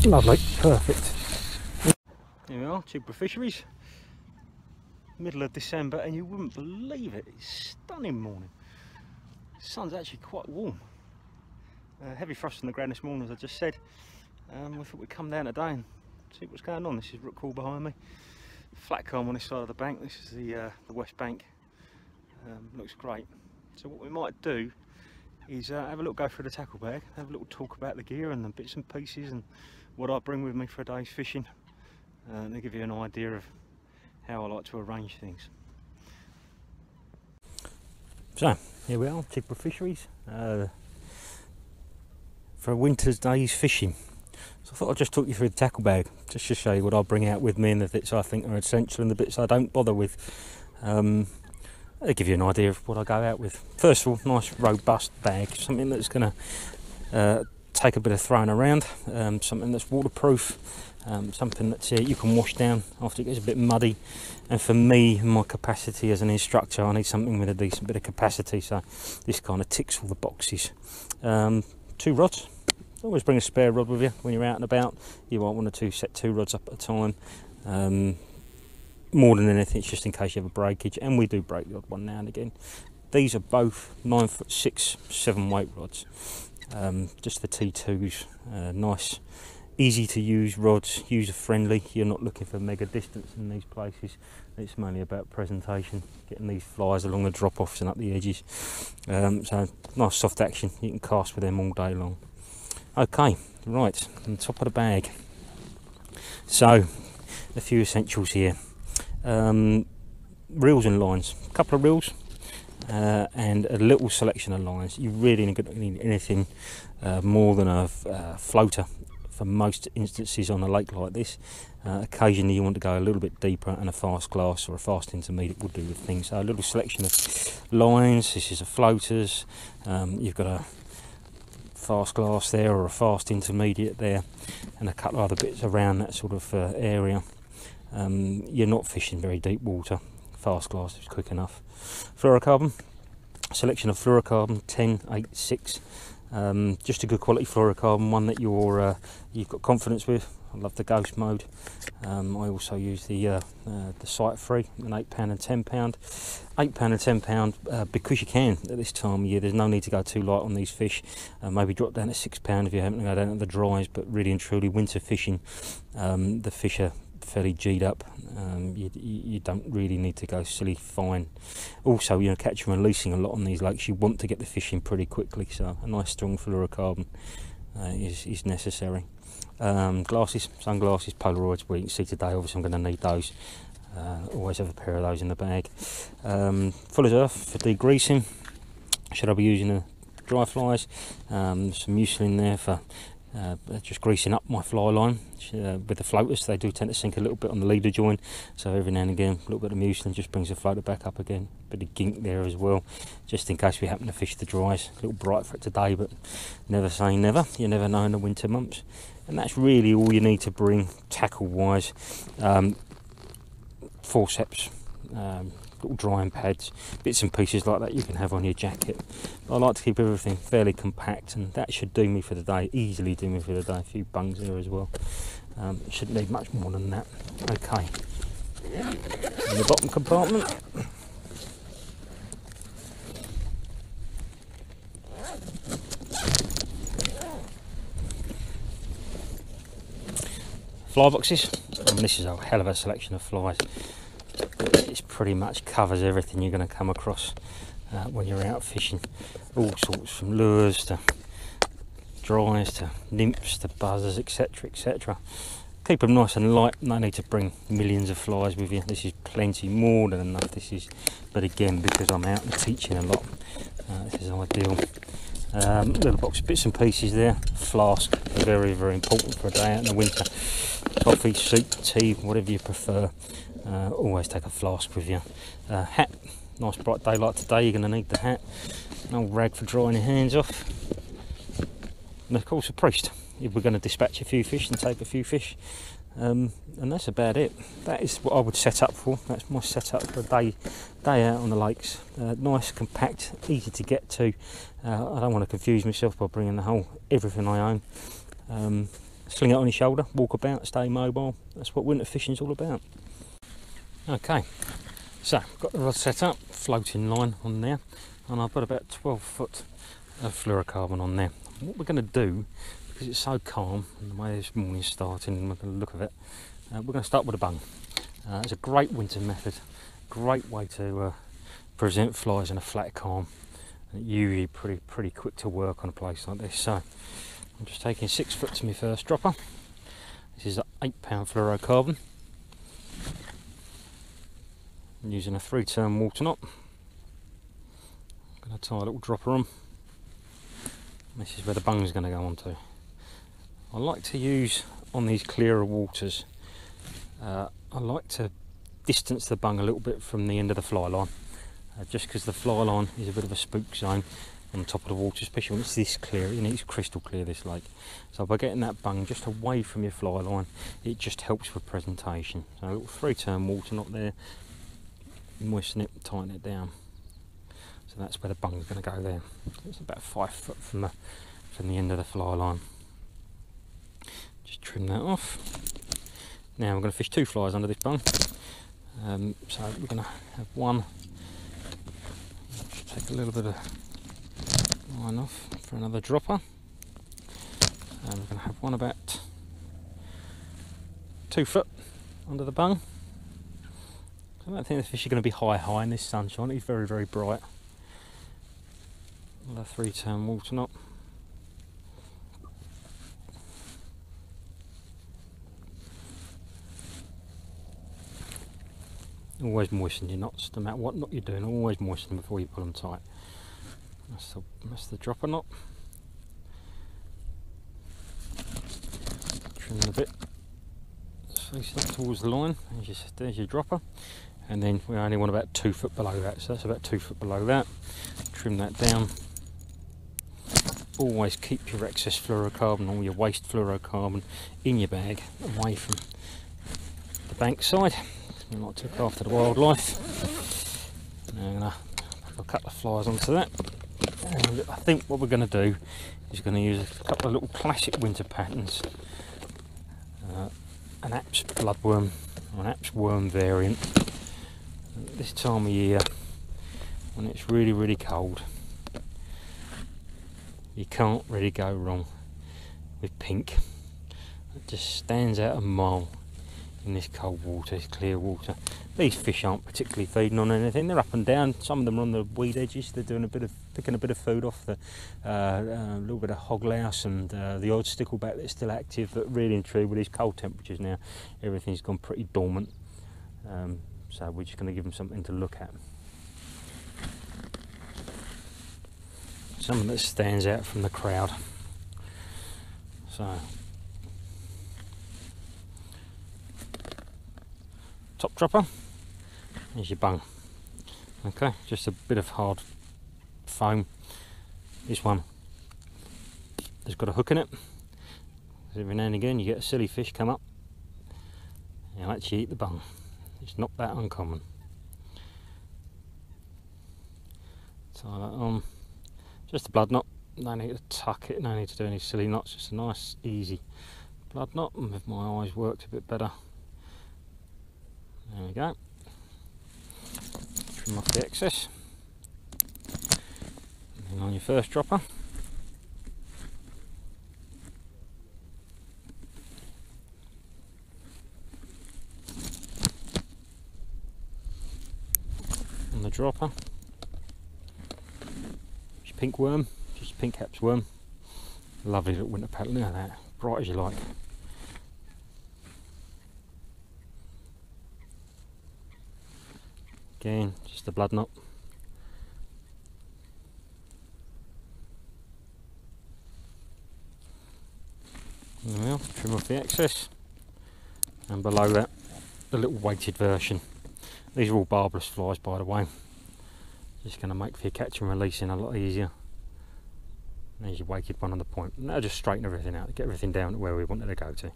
Lovely, perfect. Here we are, Chigwell Fisheries. Middle of December, and you wouldn't believe it, it's stunning morning. The sun's actually quite warm. Heavy frost on the ground this morning, as I just said. We thought we'd come down today and see what's going on. This is Rook Hall behind me. Flat calm on this side of the bank. This is the west bank. Looks great. So what we might do is have a little go through the tackle bag, have a little talk about the gear and the bits and pieces and what I bring with me for a day's fishing, and to give you an idea of how I like to arrange things. So here we are, Chigwell Fisheries, for a winter's day's fishing. So I thought I'd just talk you through the tackle bag, just to show you what I bring out with me and the bits I think are essential and the bits I don't bother with. I'll give you an idea of what I go out with. First of all, nice robust bag, something that's going to take a bit of throwing around, something that's waterproof, something that you can wash down after it gets a bit muddy. And for me, my capacity as an instructor, I need something with a decent bit of capacity, so this kind of ticks all the boxes. 2 rods. Always bring a spare rod with you when you're out and about. You might want to set 2 rods up at a time. More than anything, it's just in case you have a breakage, and we do break the odd one now and again. These are both 9'6", 7 weight rods. Just the T2s, nice, easy to use rods, user friendly. You're not looking for mega distance in these places. It's mainly about presentation, getting these flies along the drop offs and up the edges. So nice soft action, you can cast with them all day long. Okay, right, on the top of the bag. So a few essentials here. Reels and lines, a couple of reels and a little selection of lines. You really don't need anything more than a floater for most instances on a lake like this. Occasionally you want to go a little bit deeper, and a fast glass or a fast intermediate will do with things. So a little selection of lines. This is a floaters. You've got a fast glass there or a fast intermediate there, and a couple of other bits around that sort of area. You're not fishing very deep water. Fast glass is quick enough. Fluorocarbon, selection of fluorocarbon 1086. Just a good quality fluorocarbon, one that you've got confidence with. I love the ghost mode. I also use the Sight Free, an £8 and £10. £8 and £10 because you can at this time of year. There's no need to go too light on these fish. Maybe drop down to £6 if you happen to go down to the dries. But really and truly, winter fishing, the fish are fairly G'd up. You don't really need to go silly fine. Also, catch and releasing a lot on these lakes, you want to get the fish in pretty quickly, so a nice strong fluorocarbon is necessary. Glasses, sunglasses, Polaroids. Well, you can see today obviously I'm going to need those. Always have a pair of those in the bag. Fuller's Earth for degreasing. Should I be using the dry flies? Some mucilin there for just greasing up my fly line. With the floaters, they do tend to sink a little bit on the leader joint, so every now and again a little bit of mucilin just brings the floater back up again. Bit of gink there as well, just in case we happen to fish the dries. A little bright for it today, but never say never. You never know in the winter months. And that's really all you need to bring tackle wise. Forceps, little drying pads, bits and pieces like that you can have on your jacket. I like to keep everything fairly compact, and that should do me for the day, easily do me for the day. A few bungs there as well. Shouldn't need much more than that. Okay, in the bottom compartment, fly boxes. This is a hell of a selection of flies. It pretty much covers everything you're going to come across when you're out fishing. All sorts, from lures to dries to nymphs to buzzers, etc, etc. Keep them nice and light. No need to bring millions of flies with you. This is plenty, more than enough. This is, but again, because I'm out and teaching a lot, this is ideal. Little box of bits and pieces there. Flask, very, very important for a day out in the winter. Coffee, soup, tea, whatever you prefer. Always take a flask with you. Hat, nice bright day like today, you're going to need the hat. An old rag for drying your hands off. And of course a priest, if we're going to dispatch a few fish and take a few fish. And that's about it. That is what I would set up for. That's my setup for a day out on the lakes. Nice, compact, easy to get to. I don't want to confuse myself by bringing everything I own. Sling it on your shoulder, walk about, stay mobile. That's what winter fishing's all about. Okay, so got the rod set up, floating line on there, and I've got about 12 foot of fluorocarbon on there. And what we're going to do, because it's so calm and the way this morning's starting and look at the look of it, we're going to start with a bung. It's a great winter method, great way to present flies in a flat calm. Usually pretty quick to work on a place like this. So I'm just taking 6 foot to my first dropper. This is an 8-pound fluorocarbon. I'm using a 3-turn water knot. I'm going to tie a little dropper on. This is where the bung is going to go onto. I like to use on these clearer waters. I like to distance the bung a little bit from the end of the fly line, just because the fly line is a bit of a spook zone on the top of the water, especially when it's this clear. You know, it's crystal clear, this lake. So by getting that bung just away from your fly line, it just helps with presentation. So a little 3-turn water knot there. Moisten it, tighten it down. So that's where the bung's going to go there. It's about 5 foot from the end of the fly line. Just trim that off. Now we're going to fish 2 flies under this bung. So we're going to have one. Just take a little bit of line off for another dropper. And we're going to have one about 2 foot under the bung. I don't think the fish are going to be high in this sunshine. It's very bright. Another 3-turn water knot. Always moisten your knots, no matter what knot you're doing. Always moisten them before you pull them tight. That's the dropper knot. Trim the bit. Face up towards the line. There's your dropper. And then we only want about 2 foot below that, so that's about 2 foot below that. Trim that down. Always keep your excess fluorocarbon or your waste fluorocarbon in your bag, away from the bank side. You like to look after the wildlife. Now I'm going to put a couple of flies onto that. And I think what we're going to do is going to use a couple of little classic winter patterns. An Apps bloodworm or an Apps worm variant. This time of year, when it's really cold, you can't really go wrong with pink. It just stands out a mile in this cold water, this clear water. These fish aren't particularly feeding on anything. They're up and down. Some of them are on the weed edges. They're doing picking a bit of food off the a little bit of hog louse and the odd stickleback that's still active. But really and truly, with these cold temperatures now, everything's gone pretty dormant. So we're just going to give them something to look at. Something that stands out from the crowd. So top dropper, here's your bung. Okay, just a bit of hard foam. This one has got a hook in it. Every now and again you get a silly fish come up and he'll actually eat the bung. It's not that uncommon. Tie that on. Just a blood knot. No need to tuck it, no need to do any silly knots. Just a nice easy blood knot, and if my eyes worked a bit better. There we go. Trim off the excess. And on your first dropper. On the dropper. Just pink worm, just pink caps worm. Lovely little winter pattern, look at that, bright as you like. Again, just a blood knot. There we are, trim off the excess. And below that, the little weighted version. These are all barbless flies, by the way. Just going to make for your catch and releasing a lot easier. There's your weighted one on the point. And that'll just straighten everything out, get everything down to where we want it to go to.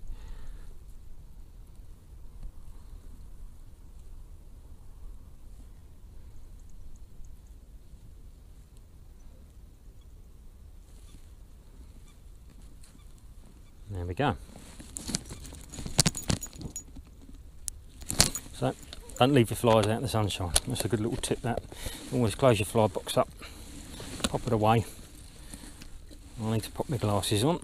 There we go. So don't leave your flies out in the sunshine. That's a good little tip, that. Always close your fly box up, pop it away. I need to pop my glasses on.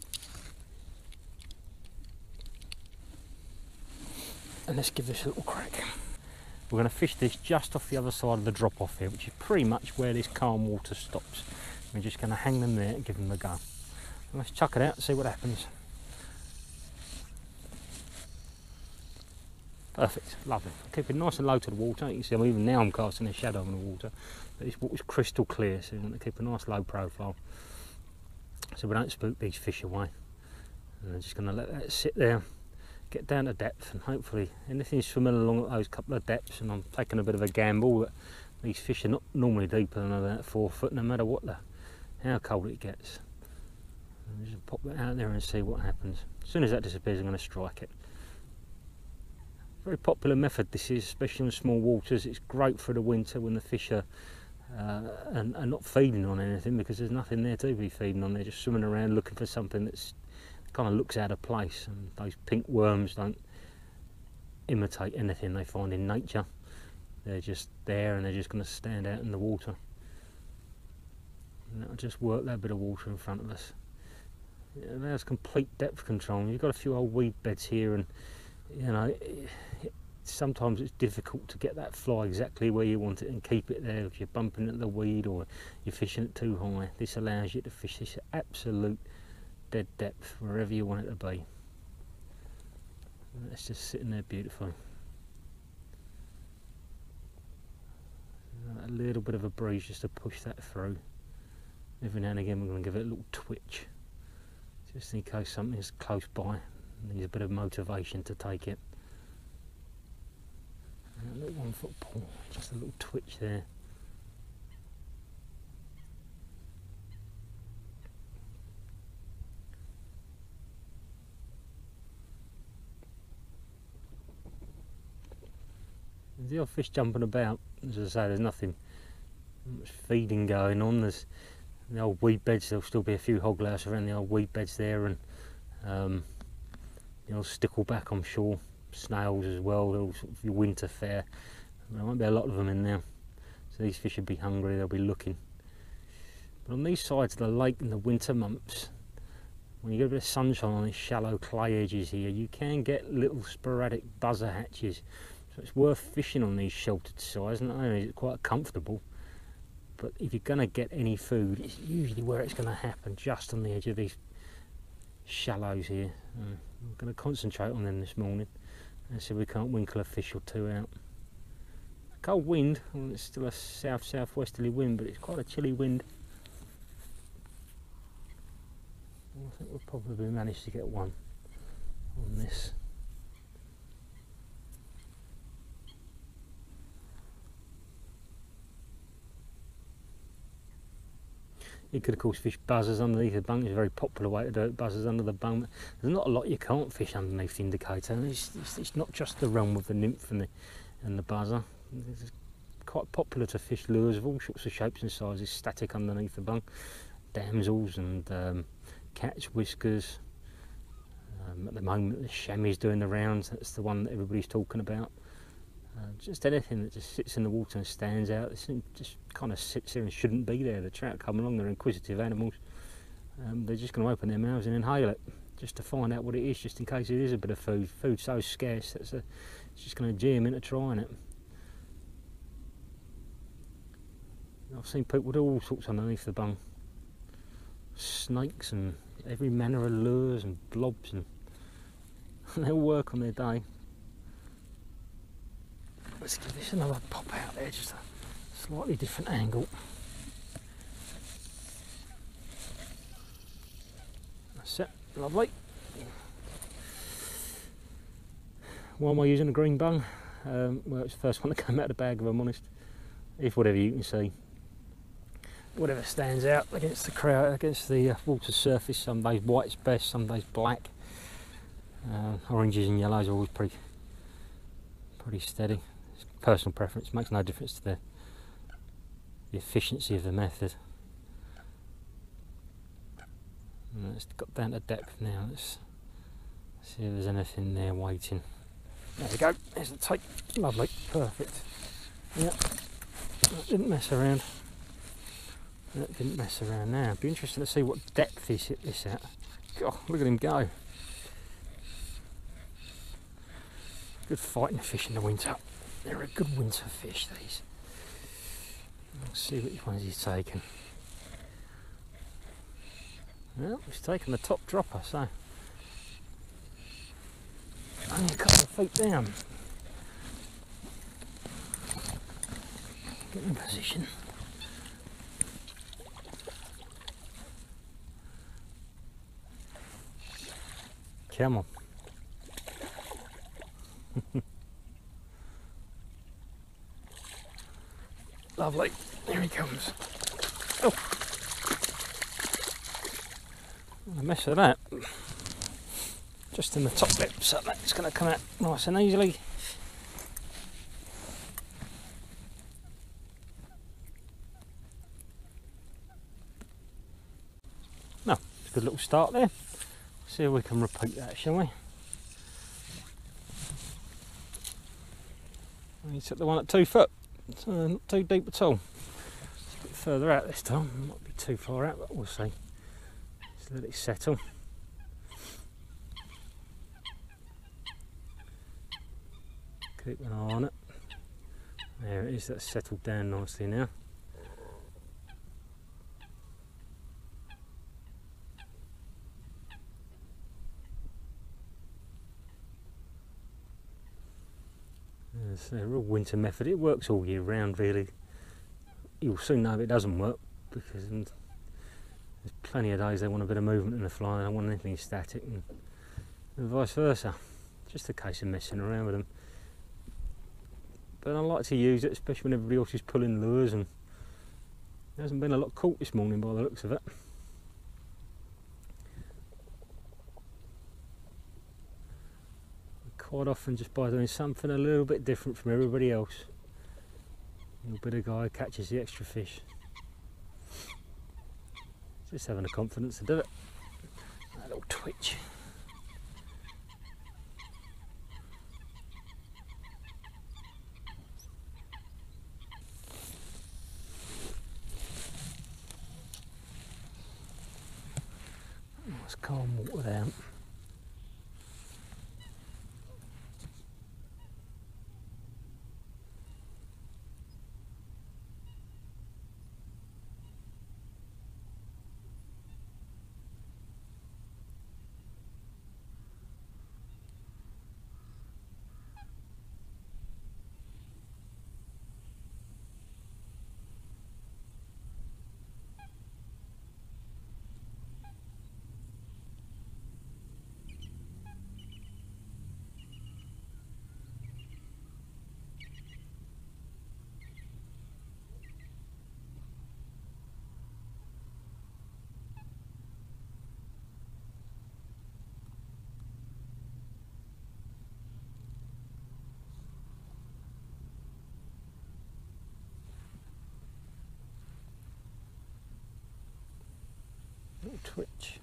And let's give this a little crack. We're going to fish this just off the other side of the drop off here, which is pretty much where this calm water stops. We're just going to hang them there and give them a go. Let's chuck it out and see what happens. Perfect, lovely. Keep it nice and low to the water. You can see even now I'm casting a shadow on the water, but this water's crystal clear, so you want to keep a nice low profile so we don't spook these fish away. And I'm just going to let that sit there, get down to depth, and hopefully anything's swimming along at those couple of depths. And I'm taking a bit of a gamble that these fish are not normally deeper than about 4 foot, no matter how cold it gets. And just pop that out there and see what happens. As soon as that disappears, I'm going to strike it. Very popular method this is, especially on small waters. It's great for the winter when the fish are not feeding on anything, because there's nothing there to be feeding on. They're just swimming around looking for something that's kind of looks out of place, and those pink worms don't imitate anything they find in nature. They're just there, and they're just going to stand out in the water, and that'll just work that bit of water in front of us. Yeah, there's complete depth control. You've got a few old weed beds here, and you know, sometimes it's difficult to get that fly exactly where you want it and keep it there if you're bumping into the weed or you're fishing it too high. This allows you to fish this at absolute dead depth wherever you want it to be. And it's just sitting there beautifully. A little bit of a breeze just to push that through. Every now and again we're going to give it a little twitch, just in case something's close by and needs a bit of motivation to take it. And a little 1 foot pull, just a little twitch there. There's the old fish jumping about. As I say, there's nothing much feeding going on. There's the old weed beds. There'll still be a few hog louse around the old weed beds there, and the old stickleback, I'm sure. Snails as well. They're all sort of your winter fare. There won't be a lot of them in there, so these fish will be hungry. They'll be looking. But on these sides of the lake in the winter months, when you get a bit of sunshine on these shallow clay edges here, you can get little sporadic buzzer hatches. So it's worth fishing on these sheltered sides. Not only is it quite comfortable, but if you're going to get any food, it's usually where it's going to happen, just on the edge of these shallows here. I'm going to concentrate on them this morning and see if we can't winkle a fish or two out. Cold wind, well, it's still a south-southwesterly wind, but it's quite a chilly wind. I think we'll probably manage to get one on this. You could of course fish buzzers underneath the bunk. It's a very popular way to do it, buzzers under the bunk. There's not a lot you can't fish underneath the indicator. It's not just the realm of the nymph and the buzzer. It's quite popular to fish lures of all sorts of shapes and sizes static underneath the bunk. Damsels and catch whiskers. At the moment the chamois doing the rounds. That's the one that everybody's talking about. Just anything that just sits in the water and stands out. This thing just kind of sits there and shouldn't be there. The trout come along, they're inquisitive animals. They're just going to open their mouths and inhale it, just to find out what it is, just in case it is a bit of food. Food's so scarce, it's just going to jeer them into trying it. I've seen people do all sorts underneath the bung. Snakes and every manner of lures and blobs, and they all work on their day. Let's give this another pop out there, just a slightly different angle. That's it, lovely. Why am I using a green bung? Well, it's the first one that came out of the bag, if I'm honest. If whatever you can see, whatever stands out against the crowd, against the water surface. Some days white's best, some days black. Oranges and yellows are always pretty steady. It's personal preference, makes no difference to the efficiency of the method. And it's got down to depth now. Let's see if there's anything there waiting. There we go, there's the tape. Lovely, perfect. Yep, that didn't mess around. That didn't mess around now. It'd be interesting to see what depth he's hit this at. God, look at him go. Good fighting fish in the winter. They're a good winter fish, these. Let's see which ones he's taken. Well, he's taken the top dropper, so only a couple of feet down. Get in position. Come on. Lovely. There he comes. Oh, a mess of that. Just in the top lip, so that's going to come out nice and easily. No, it's a good little start there. See if we can repeat that, shall we? You took the one at 2 foot, so not too deep at all. It's a bit further out this time, might be too far out, but we'll see. Just let it settle. Keep an eye on it. There it is, that's settled down nicely now. It's a real winter method. It works all year round, really. You'll soon know if it doesn't work, because there's plenty of days they want a bit of movement in the fly, they don't want anything static, and vice versa. Just a case of messing around with them. But I like to use it, especially when everybody else is pulling lures, and there hasn't been a lot caught this morning by the looks of it. Quite often, just by doing something a little bit different from everybody else, a little bit of guy catches the extra fish. Just having the confidence to do it. That little twitch. Nice calm water there. Little twitch.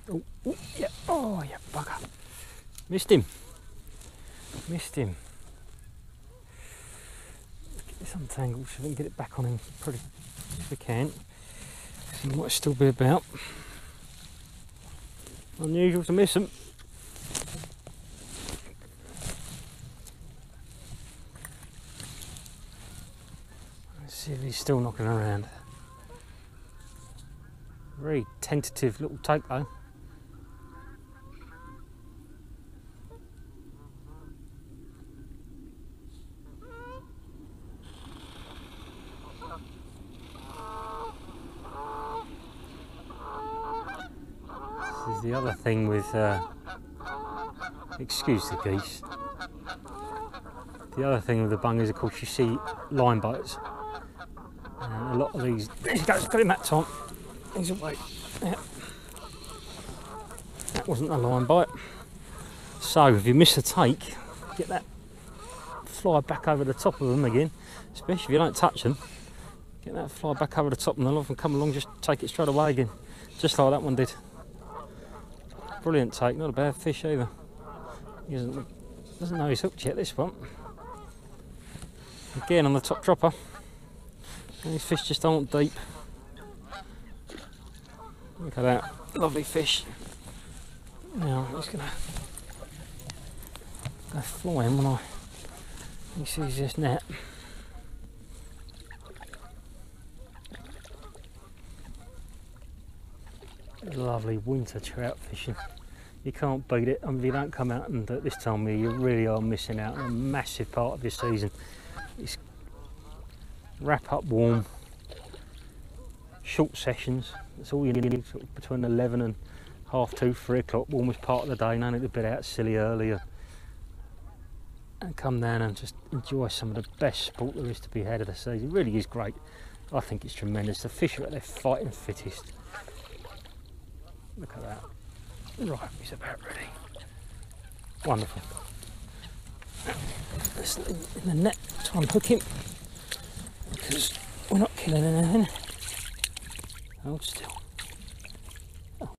Oh, oh, yeah, oh, yeah, bugger. Missed him. Missed him. Let's get this untangled so we can get it back on him pretty if we can. He might still be about. Unusual to miss him. Let's see if he's still knocking around. Very tentative little take though. This is the other thing with, excuse the geese, The other thing with the bung is, of course, you see line bites. And a lot of these, there he goes, got him that time. He's away. Yeah. That wasn't a line bite. So if you miss a take, get that fly back over the top of them again, especially if you don't touch them. Get that fly back over the top and they'll often come along, just take it straight away again. Just like that one did. Brilliant take, not a bad fish either. He doesn't know he's hooked yet, this one. Again on the top dropper. And these fish just aren't deep. Look at that, lovely fish. Now I'm just going to go fly him when he sees this net. Lovely winter trout fishing. You can't beat it. I mean, if you don't come out and at this time of year, you really are missing out on a massive part of your season. It's wrap up warm, short sessions. That's all you need, sort of between 11 and half 2, 3 o'clock, warmest part of the day. No need to bit out silly earlier. And come down and just enjoy some of the best sport there is to be had of the season. It really is great. I think it's tremendous. The fish are at their fighting fittest. Look at that. Right, he's about ready. Wonderful. Let's in the net, try and hook him, because we're not killing anything. Hold still. Oh.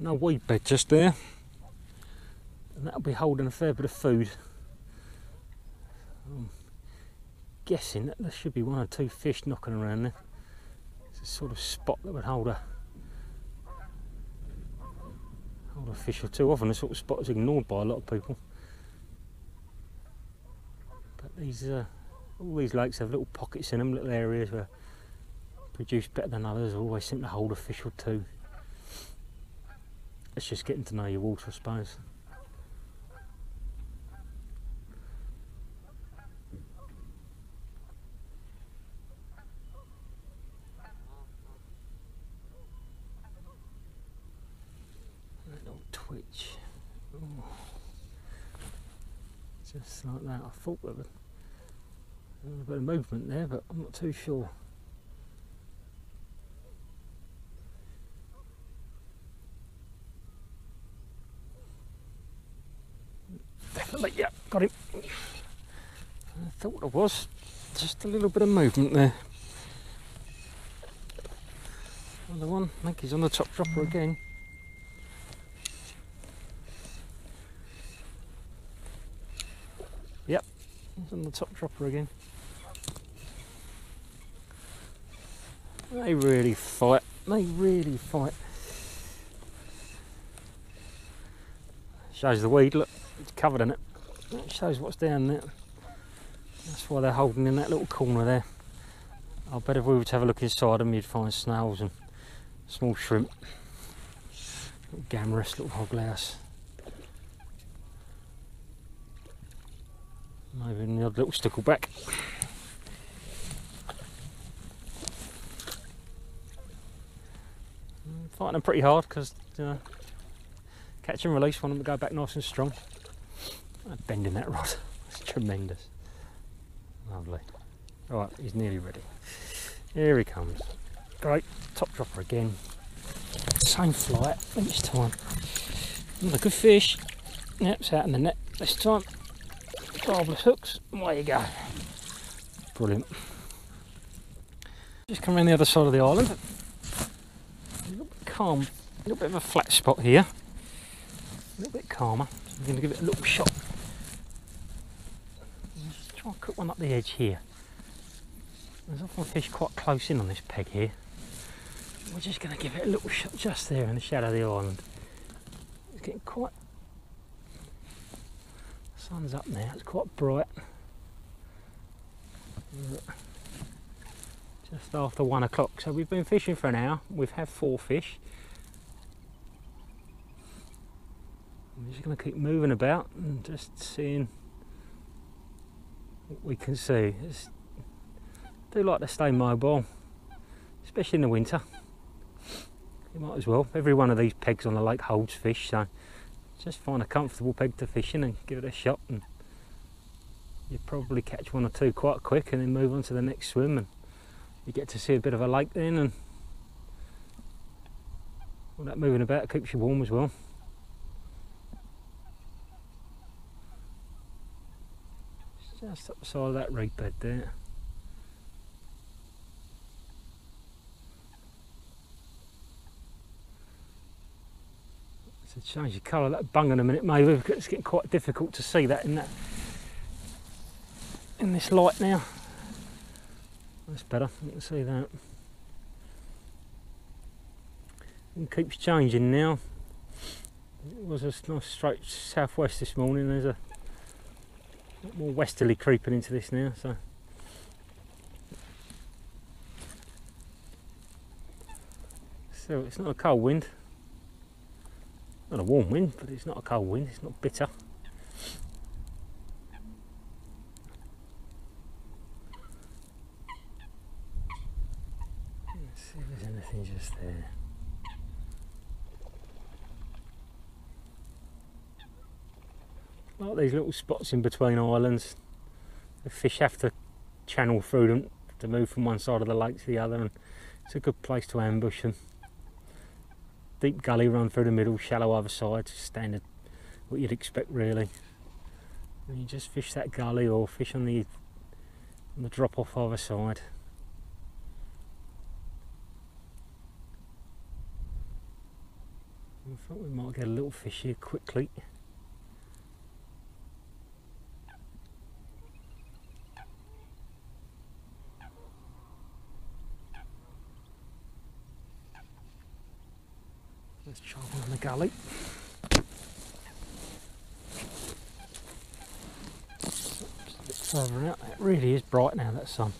No weed bed just there, and that'll be holding a fair bit of food. I'm guessing that there should be 1 or 2 fish knocking around there. It's a sort of spot that would hold a fish or 2. Often the sort of spot is ignored by a lot of people. But these, all these lakes have little pockets in them, little areas where produce better than others, always seem to hold a fish or 2. It's just getting to know your water, I suppose. Twitch. Ooh. Just like that. I thought there was a bit of movement there, but I'm not too sure. Definitely, yeah, got him. I thought there was just a little bit of movement there. Another one. I think he's on the top dropper again. Yep, he's on the top dropper again. They really fight. They really fight. Shows the weed, look, it's covered in it. It shows what's down there. That's why they're holding in that little corner there. I bet if we were to have a look inside them, you'd find snails and small shrimp. Little gammarus, little hoglouse. Maybe the odd little stickleback. Fighting them pretty hard because catch and release, want them to go back nice and strong. Bending that rod, it's tremendous. Lovely. Right, he's nearly ready. Here he comes. Great, top dropper again. Same flight each time. Another good fish. Yep, it's out in the net this time. Marvellous hooks, away you go. Brilliant. Just come around the other side of the island. A little bit calm, a little bit of a flat spot here. A little bit calmer. So I'm going to give it a little shot. Just try and cook one up the edge here. There's often fish quite close in on this peg here. We're just going to give it a little shot just there in the shadow of the island. It's getting quite... Sun's up now, it's quite bright. Just after 1 o'clock. So we've been fishing for an hour. We've had 4 fish. I'm just going to keep moving about and just seeing what we can see. I do like to stay mobile, especially in the winter. You might as well. Every one of these pegs on the lake holds fish, so just find a comfortable peg to fish in and give it a shot, and you probably catch one or two quite quick, and then move on to the next swim, and you get to see a bit of a lake then, and all that moving about keeps you warm as well. It's just up the side of that reed bed there. So change the colour of that bung in a minute maybe, because it's getting quite difficult to see that in this light now. That's better, you can see that. It keeps changing now. It was a nice straight southwest this morning. There's a lot more westerly creeping into this now, so it's not a cold wind. Not a warm wind, but it's not a cold wind. It's not bitter. Let's see if there's anything just there. Like these little spots in between islands, the fish have to channel through them to move from one side of the lake to the other, and it's a good place to ambush them. Deep gully run through the middle, shallow other side, standard what you'd expect really. And you just fish that gully or fish on the drop off either side. I thought we might get a little fish here quickly. Let's try one on the gully. Just a bit further out. It really is bright now, that sun.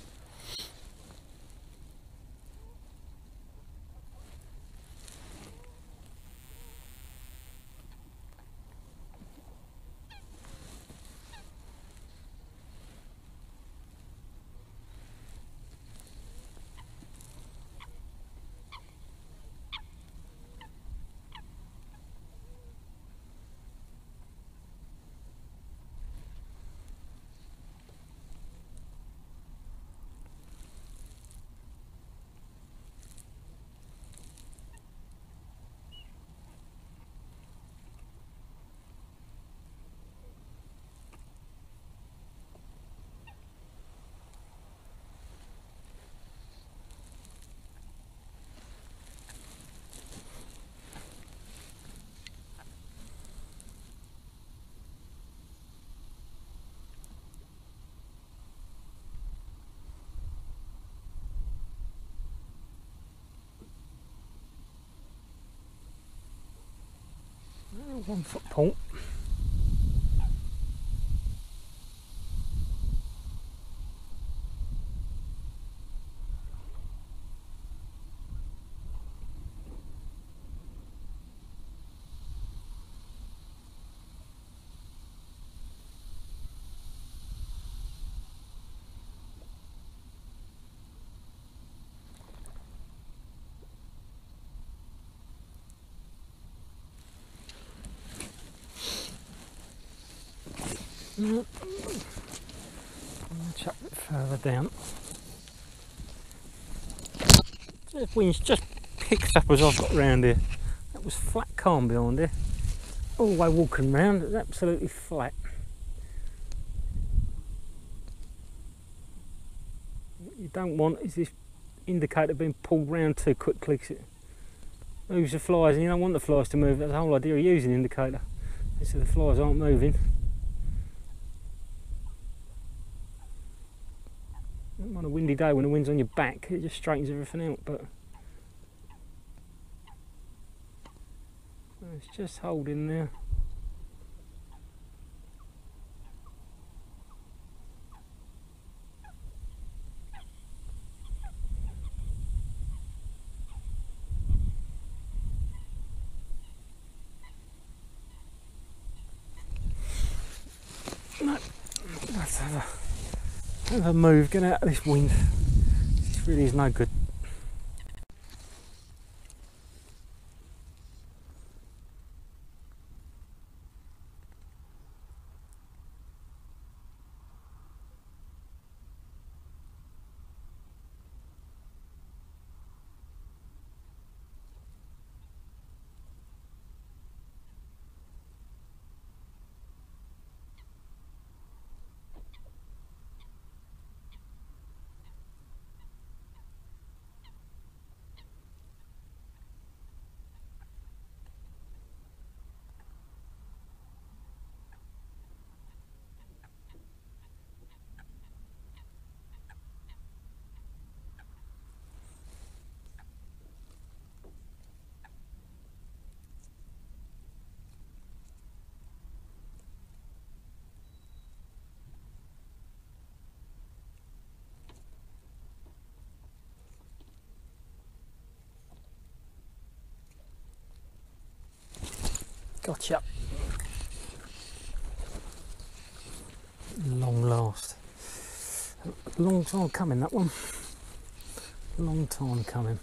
Oh, 1 foot pole. I'll chuck it further down. The wind's just picked up as I've got round here. That was flat calm behind here. All the way walking round, it's absolutely flat. What you don't want is this indicator being pulled round too quickly, because it moves the flies, and you don't want the flies to move. That's the whole idea of using an indicator, so the flies aren't moving. On a windy day when the wind's on your back, it just straightens everything out, but it's just holding there. No, let's have a move, get out of this wind. This really is no good. Gotcha. Long last. Long time coming, that one. Long time coming.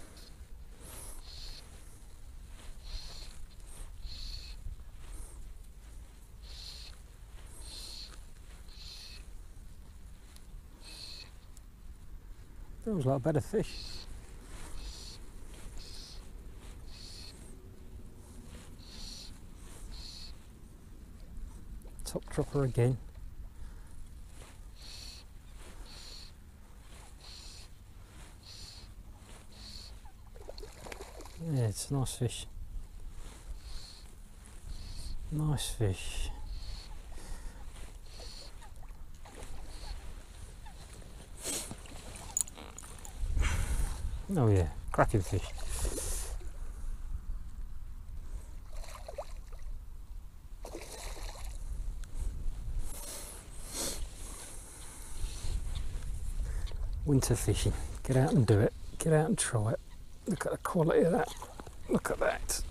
Feels like a better fish. Top dropper again. Yeah, it's a nice fish. Nice fish. Oh yeah, cracking fish. Winter fishing. Get out and do it. Get out and try it. Look at the quality of that. Look at that.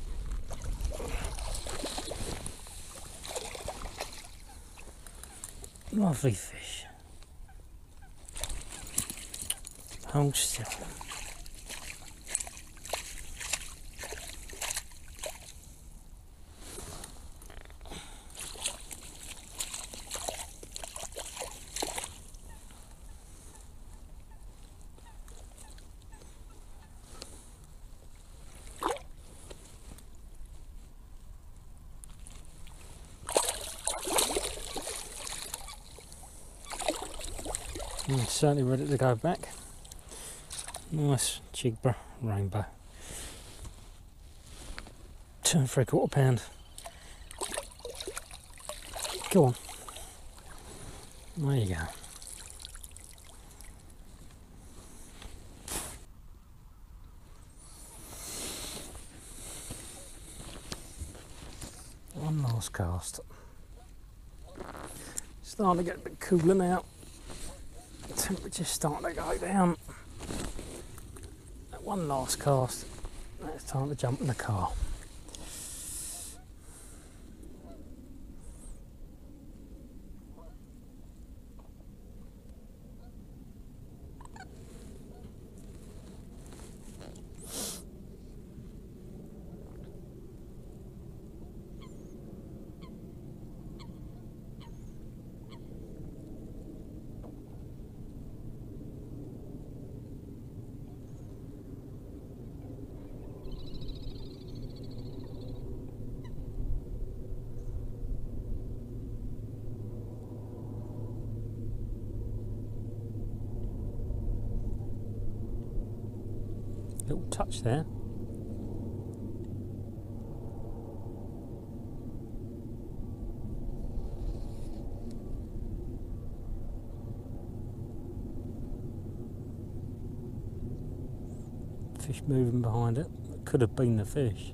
Lovely fish. Hold still. Certainly ready to go back. Nice jigber rainbow. 2 3/4 pound. Go on. There you go. One last cast. Starting to get a bit cooler now. Temperature's starting to go down. One last cast. It's time to jump in the car. Little touch there. Fish moving behind it. It could have been the fish.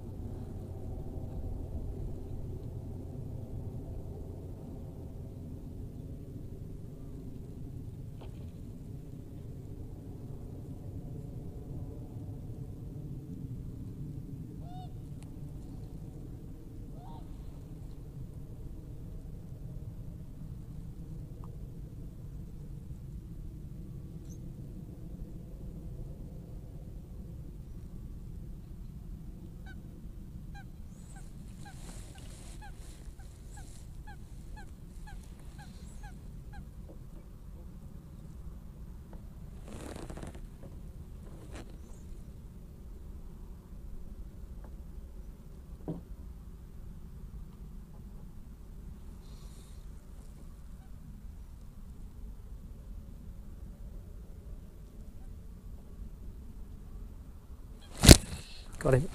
Got him.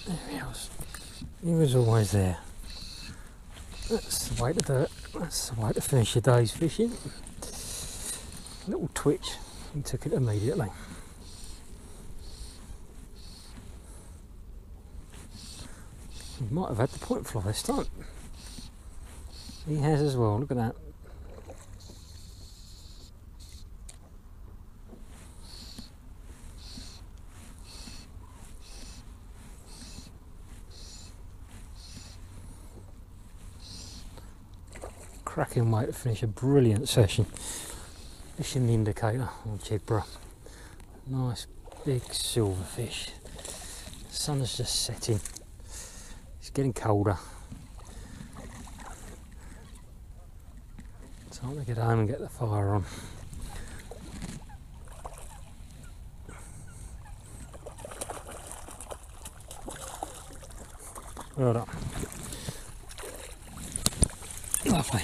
There he was. He was always there. That's the way to do it. That's the way to finish your day's fishing. Little twitch. He took it immediately. He might have had the point fly this time. He has as well. Look at that. cracking way to finish a brilliant session. Fishing the indicator on Chigborough. Nice big silverfish. The sun is just setting. It's getting colder. Time to get home and get the fire on. Well done. Lovely.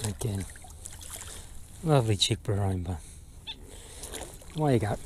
Again, lovely Chigborough rainbow. Away you go.